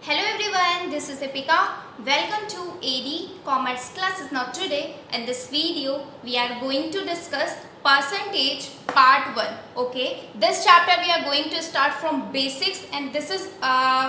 Hello everyone, this is Ipika. Welcome to AD Commerce classes. Now today in this video we are going to discuss percentage part 1. Okay, this chapter we are going to start from basics and this is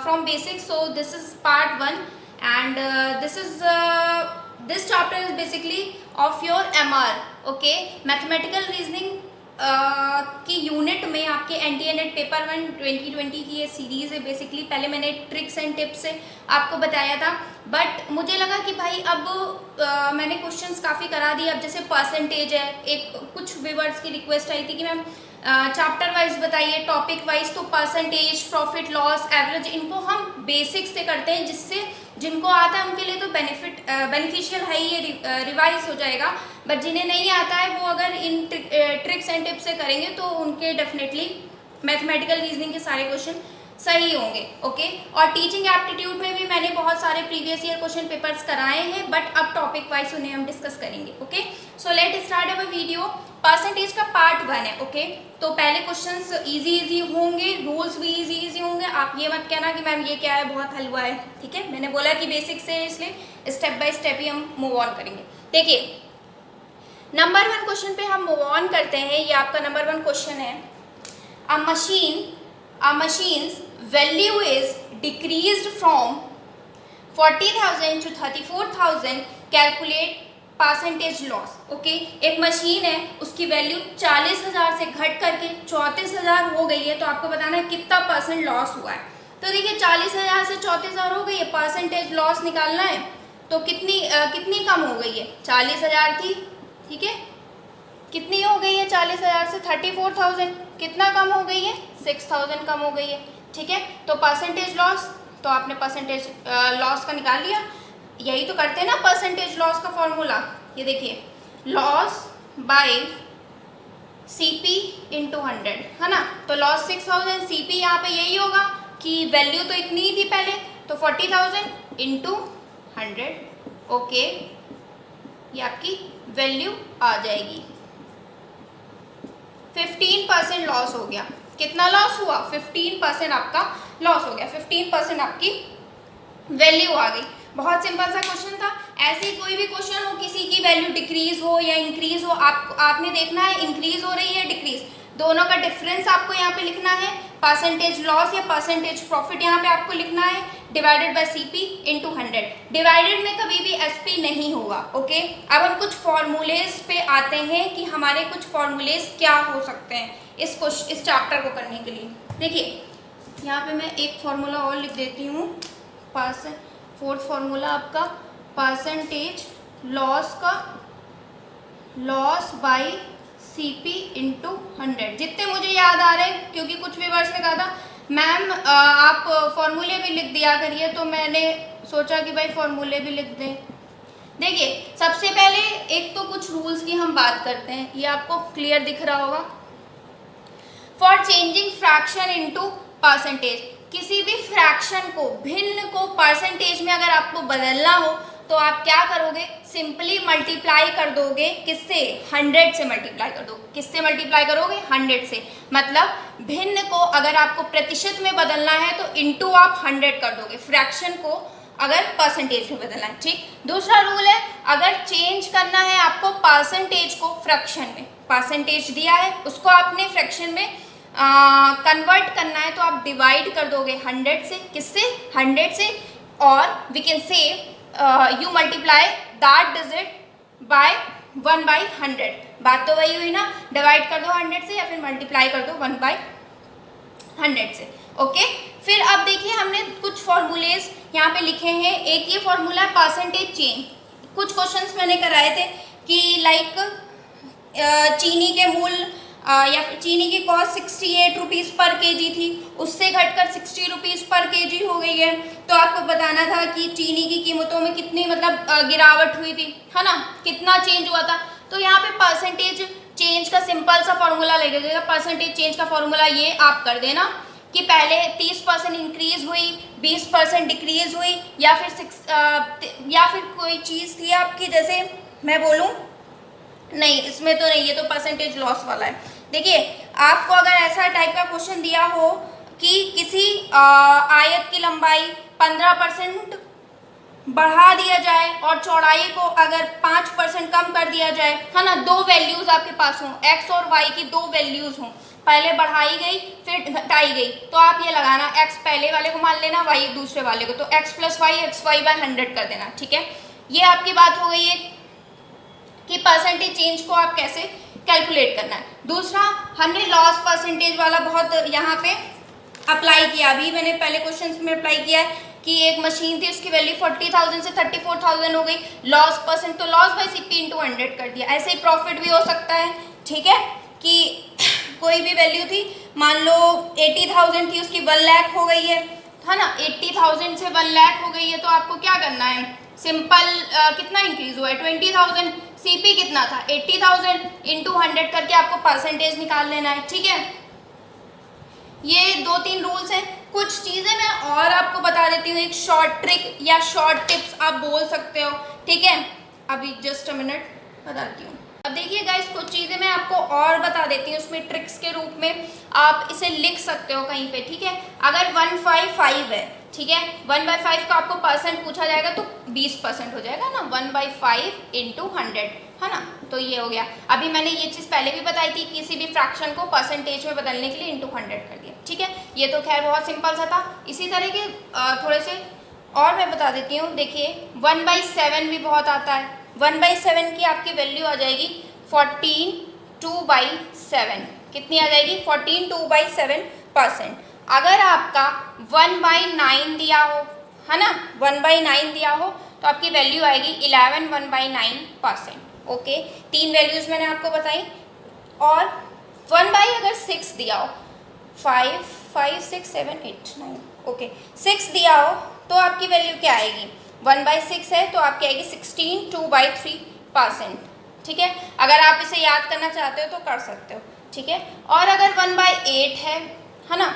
from basics, so this is part 1 and this chapter is basically of your MR. Okay, mathematical reasoning की unit में आपके NT paper 1 2020 की ये series है। Basically पहले मैंने tricks and tips से आपको बताया था, बट मुझे लगा कि भाई अब मैंने क्वेश्चंस काफ़ी करा दिए। अब जैसे परसेंटेज है, एक कुछ व्यूअर्स की रिक्वेस्ट आई थी कि मैम चैप्टर वाइज बताइए, टॉपिक वाइज। तो परसेंटेज, प्रॉफिट लॉस, एवरेज, इनको हम बेसिक्स से करते हैं, जिससे जिनको आता है उनके लिए तो बेनिफिशियल है, ये रिवाइज हो जाएगा। बट जिन्हें नहीं आता है वो अगर इन ट्रिक्स एंड टिप्स से करेंगे तो उनके डेफिनेटली मैथमेटिकल रीजनिंग के सारे क्वेश्चन सही होंगे। ओके, और टीचिंग एप्टीट्यूड में भी मैंने बहुत सारे प्रीवियस ईयर क्वेश्चन पेपर्स कराए हैं, बट अब टॉपिक वाइज उन्हें हम डिस्कस करेंगे। Okay, so let start our video. Percentage का पार्ट 1 है। ओके, तो पहले क्वेश्चंस इजी होंगे, रूल्स भी इजी होंगे। आप ये मत कहना कि मैम ये क्या है, बहुत हलवा है। ठीक है, मैंने बोला कि बेसिक से, इसलिए स्टेप बाय स्टेप ही हम मूव ऑन करेंगे। देखिए, नंबर 1 क्वेश्चन पे हम मूव ऑन करते हैं। ये आपका नंबर 1 क्वेश्चन है। A machine's value is decreased from 40,000 to 34,000. Calculate percentage loss. Okay, एक मशीन है, उसकी वैल्यू 40,000 से घट करके 34,000 हो गई है, तो आपको बताना है कितना परसेंट लॉस हुआ है। तो देखिए, 40,000 से 34,000 हो गई है, परसेंटेज लॉस निकालना है तो कितनी कम हो गई है। 40,000 थी, ठीक है, कितनी हो गई है 40,000 से 34,000, कितना कम हो गई है, 6,000 कम हो गई है। ठीक है, तो परसेंटेज लॉस, तो आपने परसेंटेज लॉस का निकाल लिया। यही तो करते हैं ना परसेंटेज लॉस का फॉर्मूला। ये देखिए, लॉस बाय CP इंटू 100 है ना। तो लॉस 6,000, CP यहाँ पे यही होगा कि वैल्यू तो इतनी ही थी पहले, तो 40,000 इंटू 100। ओके, ये आपकी वैल्यू आ जाएगी। 15% लॉस हो गया। कितना लॉस हुआ, 15% आपका लॉस हो गया। 15% आपकी वैल्यू आ गई। बहुत सिंपल सा क्वेश्चन था। ऐसे ही कोई भी क्वेश्चन हो, किसी की वैल्यू डिक्रीज हो या इंक्रीज हो, आपने देखना है इंक्रीज हो रही है डिक्रीज, दोनों का डिफरेंस आपको यहाँ पे लिखना है। परसेंटेज लॉस या परसेंटेज प्रॉफिट यहाँ पे आपको लिखना है, divided by CP into 100। Divided में कभी भी SP नहीं होगा। ओके, अब हम कुछ फॉर्मूलेज पे आते हैं कि हमारे कुछ फॉर्मूलेज क्या हो सकते हैं इस चैप्टर को करने के लिए। देखिए, यहाँ पे मैं एक फॉर्मूला और लिख देती हूँ। फोर्थ फॉर्मूला आपका परसेंटेज लॉस का, लॉस बाय CP इंटू 100। जितने मुझे याद आ रहे हैं, क्योंकि कुछ व्यूअर्स ने कहा था मैम आप फॉर्मूले भी लिख दिया करिए, तो मैंने सोचा कि भाई फॉर्मूले भी लिख दें। देखिए, सबसे पहले एक तो कुछ रूल्स की हम बात करते हैं, ये आपको क्लियर दिख रहा होगा। For changing fraction into percentage, किसी भी फ्रैक्शन को, भिन्न को परसेंटेज में अगर आपको बदलना हो तो आप क्या करोगे, सिंपली मल्टीप्लाई कर दोगे। किससे, 100 से मल्टीप्लाई कर दो। किससे मल्टीप्लाई करोगे, 100 से। मतलब भिन्न को अगर आपको प्रतिशत में बदलना है तो इंटू आप 100 कर दोगे, फ्रैक्शन को अगर परसेंटेज में बदलना है। ठीक, दूसरा रूल है, अगर चेंज करना है आपको परसेंटेज को फ्रैक्शन में, परसेंटेज दिया है उसको आपने फ्रैक्शन में कन्वर्ट करना है, तो आप डिवाइड कर दोगे 100 से। किससे, 100 से। और we can say you multiply that digit by 1/100। बात तो वही हुई ना, डिवाइड कर दो 100 से या फिर मल्टीप्लाई कर दो 1/100 से। ओके, फिर अब देखिए, हमने कुछ फॉर्मूलेज यहाँ पे लिखे हैं। एक ये फॉर्मूला है परसेंटेज चेंज। कुछ क्वेश्चंस मैंने कराए थे कि लाइक चीनी के मूल या फिर चीनी की कॉस्ट 68 रुपीज़ पर केजी थी, उससे घटकर 60 रुपीज़ पर केजी हो गई है। तो आपको बताना था कि चीनी की कीमतों में कितनी गिरावट हुई थी, है ना, कितना चेंज हुआ था। तो यहाँ पे परसेंटेज चेंज का सिंपल सा फॉर्मूला लगेगा। परसेंटेज चेंज का फॉर्मूला ये आप कर देना कि पहले 30% इंक्रीज हुई, 20% डिक्रीज हुई, या फिर कोई चीज़ थी आपकी, जैसे मैं बोलूँ, नहीं इसमें तो नहीं, ये तो परसेंटेज लॉस वाला है। देखिए, आपको अगर ऐसा टाइप का क्वेश्चन दिया हो कि किसी आयत की लंबाई 15% बढ़ा दिया जाए और चौड़ाई को अगर 5% कम कर दिया जाए, है ना, दो वैल्यूज आपके पास हों, एक्स और वाई की दो वैल्यूज हों, पहले बढ़ाई गई फिर घटाई गई, तो आप ये लगाना एक्स पहले वाले को मान लेना, वाई दूसरे वाले को, तो x plus y x y by 100 कर देना। ठीक है, ये आपकी बात हो गई है कि परसेंटेज चेंज को आप कैसे कैलकुलेट करना है। दूसरा, हमने लॉस परसेंटेज वाला बहुत यहाँ पे अप्लाई किया, अभी मैंने पहले क्वेश्चन में अप्लाई किया है कि एक मशीन थी, उसकी वैल्यू 40,000 से 34,000 हो गई, लॉस परसेंट तो लॉस बाई सीपी इंटू 100 कर दिया। ऐसे ही प्रॉफिट भी हो सकता है। ठीक है, कि कोई भी वैल्यू थी, मान लो 80,000 थी, उसकी 1 लाख हो गई है ना, 80,000 से 1 लाख हो गई है, तो आपको क्या करना है, सिंपल कितना इंक्रीज हुआ है 20,000, सीपी कितना था 80,000 इंटू 100 करके आपको परसेंटेज निकाल लेना है। ठीक है, ये 2-3 रूल्स हैं। कुछ चीज़ें मैं और आपको बता देती हूँ, एक शॉर्ट ट्रिक या शॉर्ट टिप्स आप बोल सकते हो। ठीक है, अभी जस्ट अ मिनट बताती हूँ। अब देखिए गाइस, कुछ चीज़ें मैं आपको और बता देती हूँ, उसमें ट्रिक्स के रूप में आप इसे लिख सकते हो कहीं पे। ठीक है, अगर 1/5 है, ठीक है, 1/5 का आपको परसेंट पूछा जाएगा तो 20% हो जाएगा ना, 1/5 इंटू 100, है ना, तो ये हो गया। अभी मैंने ये चीज़ पहले भी बताई थी, किसी भी फ्रैक्शन को परसेंटेज में बदलने के लिए इंटू 100 कर दिया। ठीक है, ये तो खैर बहुत सिंपल सा था। इसी तरह के थोड़े से और मैं बता देती हूँ। देखिए 1/7 भी बहुत आता है। 1/7 की आपकी वैल्यू आ जाएगी 14 2/7। कितनी आ जाएगी 14 2/7%। अगर आपका 1/9 दिया हो, है ना, 1/9 दिया हो तो आपकी वैल्यू आएगी 11 1/9%। ओके, 3 वैल्यूज मैंने आपको बताई। और 1/6 दिया हो, 5 5 6 7 8 9, ओके, 6 दिया हो तो आपकी वैल्यू क्या आएगी, 1/6 है तो आपकी आएगी 16 2/3%। ठीक है, अगर आप इसे याद करना चाहते हो तो कर सकते हो। ठीक है, और अगर 1/8 है ना,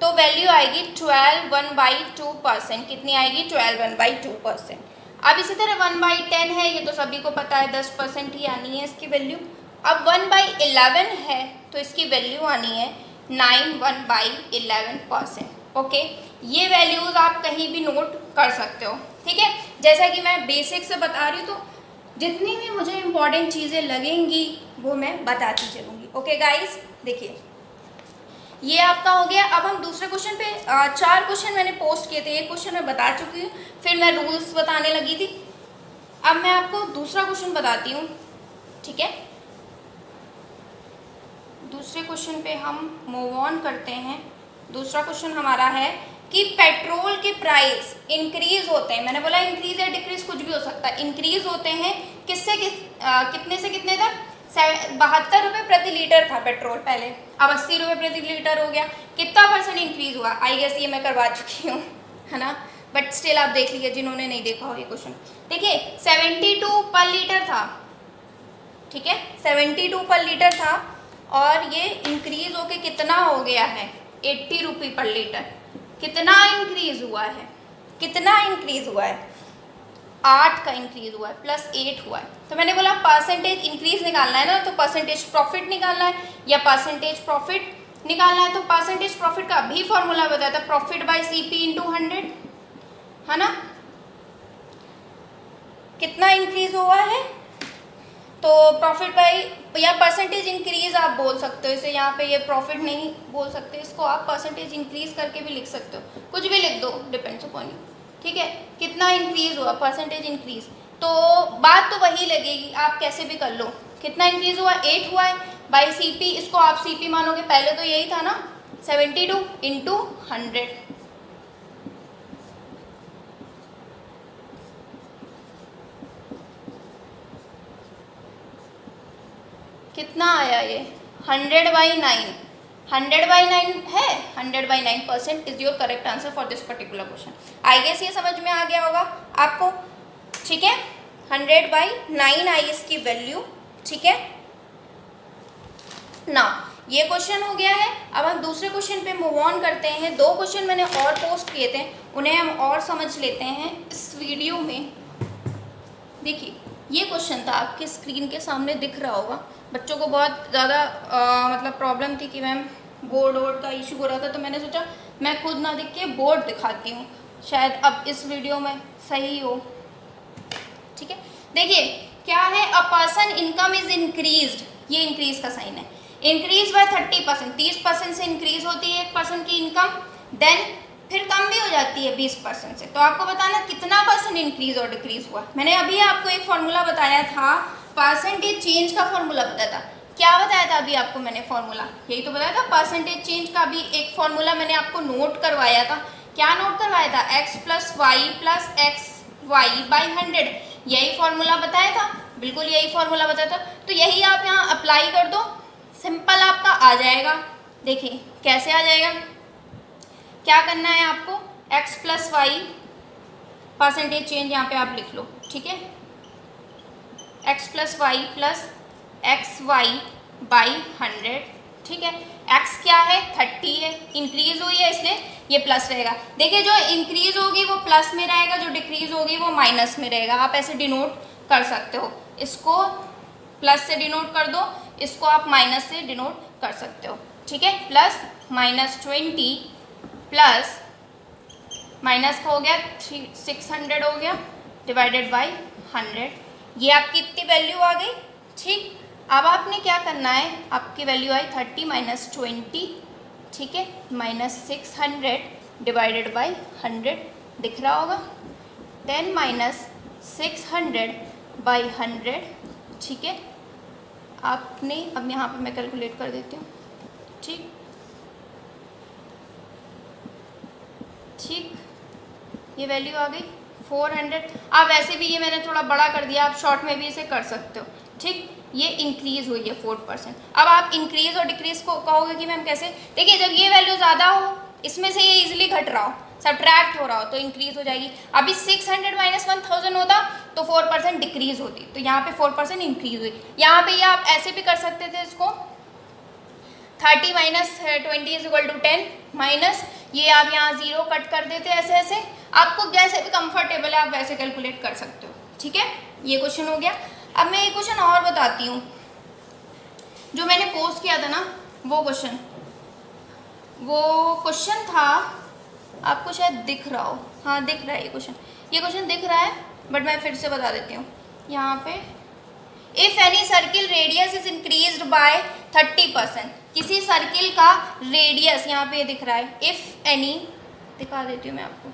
तो वैल्यू आएगी 12 1/2%। कितनी आएगी 12 1/2%। अब इसी तरह 1/10 है, ये तो सभी को पता है 10% ही आनी है इसकी वैल्यू। अब 1/11 है तो इसकी वैल्यू आनी है 9 1/11%। ओके, ये वैल्यूज आप कहीं भी नोट कर सकते हो। ठीक है, जैसा कि मैं बेसिक से बता रही हूँ, तो जितनी भी मुझे इंपॉर्टेंट चीज़ें लगेंगी वो मैं बताती चलूँगी। ओके गाइस, देखिए ये आपका हो गया। अब हम दूसरे क्वेश्चन पे 4 क्वेश्चन मैंने पोस्ट किए थे, एक क्वेश्चन मैं बता चुकी हूँ, फिर मैं रूल्स बताने लगी थी। अब मैं आपको दूसरा क्वेश्चन बताती हूँ। ठीक है, दूसरे क्वेश्चन पे हम मूव ऑन करते हैं। दूसरा क्वेश्चन हमारा है कि पेट्रोल के प्राइस इंक्रीज होते हैं, मैंने बोला इंक्रीज या डिक्रीज कुछ भी हो सकता है, इंक्रीज होते हैं किससे कितने से कितने तक, 72 रुपये प्रति लीटर था पेट्रोल पहले, अब 80 रुपये प्रति लीटर हो गया। कितना परसेंट इंक्रीज हुआ, आई गेस ये मैं करवा चुकी हूँ, है ना, बट स्टिल आप देख लीजिए जिन्होंने नहीं देखा हो ये क्वेश्चन। देखिए 72 पर लीटर था, ठीक है, 72 पर लीटर था और ये इंक्रीज होके कितना हो गया है 80 रुपये पर लीटर। कितना इंक्रीज हुआ है, कितना इंक्रीज हुआ है, 8 का इंक्रीज हुआ है, प्लस 8 हुआ है। तो मैंने बोला परसेंटेज इंक्रीज निकालना है ना, तो परसेंटेज प्रॉफिट निकालना है या परसेंटेज प्रॉफिट निकालना है, तो परसेंटेज प्रॉफिट का भी फॉर्मूला बताया था, प्रॉफिट बाय सीपी इंटू 100, है ना। कितना इंक्रीज हुआ है, तो प्रॉफिट बाई या परसेंटेज इंक्रीज आप बोल सकते हो इसे, यहाँ पे ये प्रॉफिट नहीं बोल सकते, इसको आप परसेंटेज इंक्रीज करके भी लिख सकते हो, कुछ भी लिख दो, डिपेंड्स अपॉन यू। ठीक है, कितना इंक्रीज हुआ, परसेंटेज इंक्रीज, तो बात तो वही लगेगी, आप कैसे भी कर लो। कितना इंक्रीज हुआ, 8 हुआ है, बाई सीपी, इसको आप सीपी मानोगे, पहले तो यही था ना 72 इंटू 100। कितना आया ये 100/9, 100/9 है, 100/9% is your correct answer for this particular question. I guess ये समझ में आ गया होगा आपको। ठीक है, 100/9 आई इसकी वैल्यू। ठीक है ना, ये क्वेश्चन हो गया है। अब हम दूसरे क्वेश्चन पे मूव ऑन करते हैं। 2 क्वेश्चन मैंने और पोस्ट किए थे, उन्हें हम और समझ लेते हैं इस वीडियो में। देखिए ये क्वेश्चन था, आपके स्क्रीन के सामने दिख रहा होगा। बच्चों को बहुत ज़्यादा मतलब प्रॉब्लम थी कि मैम बोर्ड वोर्ड का इशू हो रहा था, तो मैंने सोचा मैं खुद ना दिख के बोर्ड दिखाती हूँ। शायद अब इस वीडियो में सही हो। ठीक है, देखिए क्या है, a person income is increased, ये इंक्रीज का साइन है, इंक्रीज बाय 30%, 30% से इंक्रीज होती है एक पर्सन की इनकम, देन फिर कम भी हो जाती है 20% से। तो आपको बताना कितना परसेंट इंक्रीज और डिक्रीज हुआ। मैंने अभी आपको एक फॉर्मूला बताया था, परसेंटेज चेंज का फॉर्मूला बताया था। क्या बताया था अभी आपको मैंने फॉर्मूला? यही तो बताया था, परसेंटेज चेंज का भी एक फॉर्मूला मैंने आपको नोट करवाया था। क्या नोट करवाया था? x plus y plus x y by 100, यही फॉर्मूला बताया था, बिल्कुल यही फॉर्मूला बताया था। तो यही आप यहाँ अप्लाई कर दो, सिंपल आपका आ जाएगा। देखिए कैसे आ जाएगा, क्या करना है आपको, x plus y, percentage change यहाँ पे आप लिख लो, ठीक है, x plus y plus x y by 100, ठीक है। x क्या है? 30 है, इंक्रीज हुई है इसलिए ये प्लस रहेगा। देखिए जो इंक्रीज होगी वो प्लस में रहेगा, जो डिक्रीज होगी वो माइनस में रहेगा। आप ऐसे डिनोट कर सकते हो, इसको प्लस से डिनोट कर दो, इसको आप माइनस से डिनोट कर सकते हो, ठीक है। प्लस माइनस 20 प्लस माइनस का हो गया 600 हो गया डिवाइडेड बाई 100, ये आपकी इतनी वैल्यू आ गई, ठीक। अब आपने क्या करना है, आपकी वैल्यू आई 30 माइनस 20, ठीक है, माइनस 600 डिवाइडेड बाई 100 दिख रहा होगा, 10 माइनस 600 बाई 100, ठीक है। आपने अब यहाँ पे मैं कैलकुलेट कर देती हूँ, ठीक ठीक, ये वैल्यू आ गई 400। आप वैसे भी ये मैंने थोड़ा बड़ा कर दिया, आप शॉर्ट में भी इसे कर सकते हो, ठीक। ये इंक्रीज हुई है 4%। अब आप इंक्रीज और डिक्रीज को कहोगे कि मैम कैसे? देखिए जब ये वैल्यू ज़्यादा हो, इसमें से ये इजीली घट रहा हो, सब्ट्रैक्ट हो रहा हो, तो इंक्रीज हो जाएगी। अभी 600 माइनस 1000 होता तो 4% डिक्रीज होती, तो यहाँ पे 4% इंक्रीज हुई। यहाँ पे ये आप ऐसे भी कर सकते थे इसको, 30 minus 20 is equal to 10 minus, ये आप यहाँ 0 कट कर देते, ऐसे ऐसे आपको जैसे भी कंफर्टेबल है आप वैसे कैलकुलेट कर सकते हो, ठीक है। ये क्वेश्चन हो गया। अब मैं एक क्वेश्चन और बताती हूँ, जो मैंने पोस्ट किया था ना वो क्वेश्चन था, आपको शायद दिख रहा हो, हाँ दिख रहा है ये क्वेश्चन दिख रहा है, बट मैं फिर से बता देती हूँ यहाँ पे। If any circle radius is increased by 30%, किसी सर्किल का रेडियस यहाँ पे दिख रहा है, इफ़ एनी, दिखा देती हूँ मैं आपको,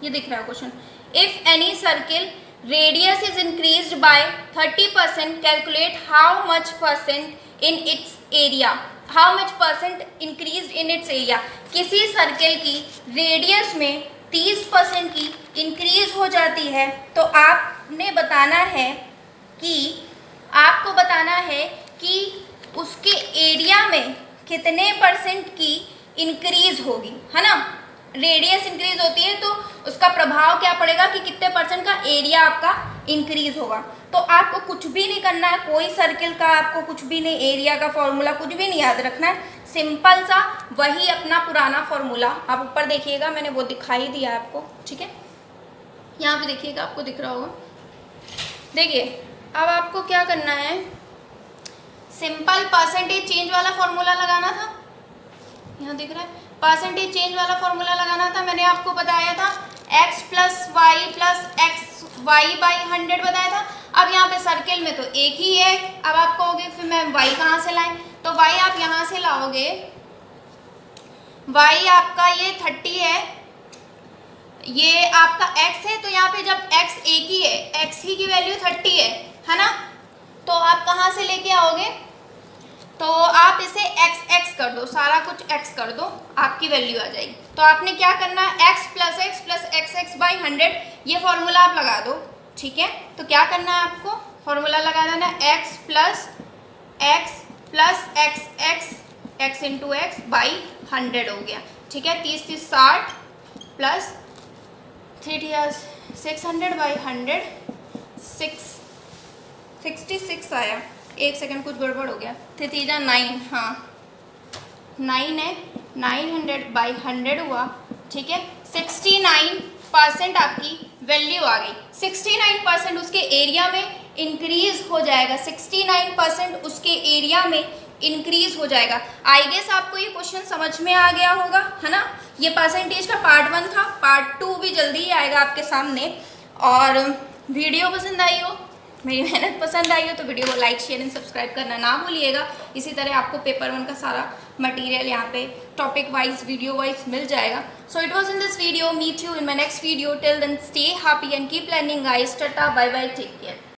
ये दिख रहा है question, if any circle radius is increased by 30%, calculate how much percent in its area, how much percent increased in its area। किसी सर्किल की रेडियस में 30% की इंक्रीज हो जाती है, तो आपको बताना है कि उसके एरिया में कितने परसेंट की इंक्रीज होगी, है ना। रेडियस इंक्रीज होती है तो उसका प्रभाव क्या पड़ेगा कि कितने परसेंट का एरिया आपका इंक्रीज होगा। तो आपको कुछ भी नहीं करना है, कोई सर्किल का आपको कुछ भी नहीं, एरिया का फॉर्मूला कुछ भी नहीं याद रखना है, सिंपल सा वही अपना पुराना फॉर्मूला, आप ऊपर देखिएगा मैंने वो दिखाई दिया आपको, ठीक है, यहाँ पे देखिएगा आपको दिख रहा होगा। देखिए अब आपको क्या करना है, सिंपल परसेंटेज चेंज वाला फॉर्मूला लगाना था, यहाँ दिख रहा है, परसेंटेज चेंज वाला फॉर्मूला लगाना था। मैंने आपको बताया था x plus y plus x y by 100 बताया था। अब यहाँ पे सर्किल में तो एक ही है, अब आप कहोगे फिर मैं y कहाँ से लाएं, तो y आप यहाँ से लाओगे, y आपका ये 30 है, ये आपका x है, तो यहाँ पे जब x एक ही है, x ही की वैल्यू 30 है ना, तो आप कहाँ से लेके आओगे, तो आप इसे x कर दो, सारा कुछ x कर दो, आपकी वैल्यू आ जाएगी। तो आपने क्या करना है, x प्लस x बाई 100, ये फॉर्मूला आप लगा दो, ठीक है। तो क्या करना है आपको, फॉर्मूला लगा देना, x plus x into x by 100 हो गया, ठीक है। 30 30 60 प्लस 600 बाई 100 66 आया, एक सेकंड कुछ गड़बड़ हो गया, 9, हाँ 9 है, 900 बाई 100 हुआ, ठीक है। 69% आपकी वैल्यू आ गई, 69% उसके एरिया में इंक्रीज हो जाएगा, 69% उसके एरिया में इंक्रीज हो जाएगा। आई गेस आपको ये क्वेश्चन समझ में आ गया होगा, है ना। ये परसेंटेज का पार्ट 1 था, पार्ट 2 भी जल्दी ही आएगा आपके सामने। और वीडियो पसंद आई हो, मेरी मेहनत पसंद आई हो तो वीडियो को लाइक शेयर एंड सब्सक्राइब करना ना भूलिएगा। इसी तरह आपको पेपर 1 का सारा मटेरियल यहाँ पे टॉपिक वाइज वीडियो वाइज मिल जाएगा। So it was in this video, meet you in my next video, till then stay happy and keep learning guys, tata bye bye, take care.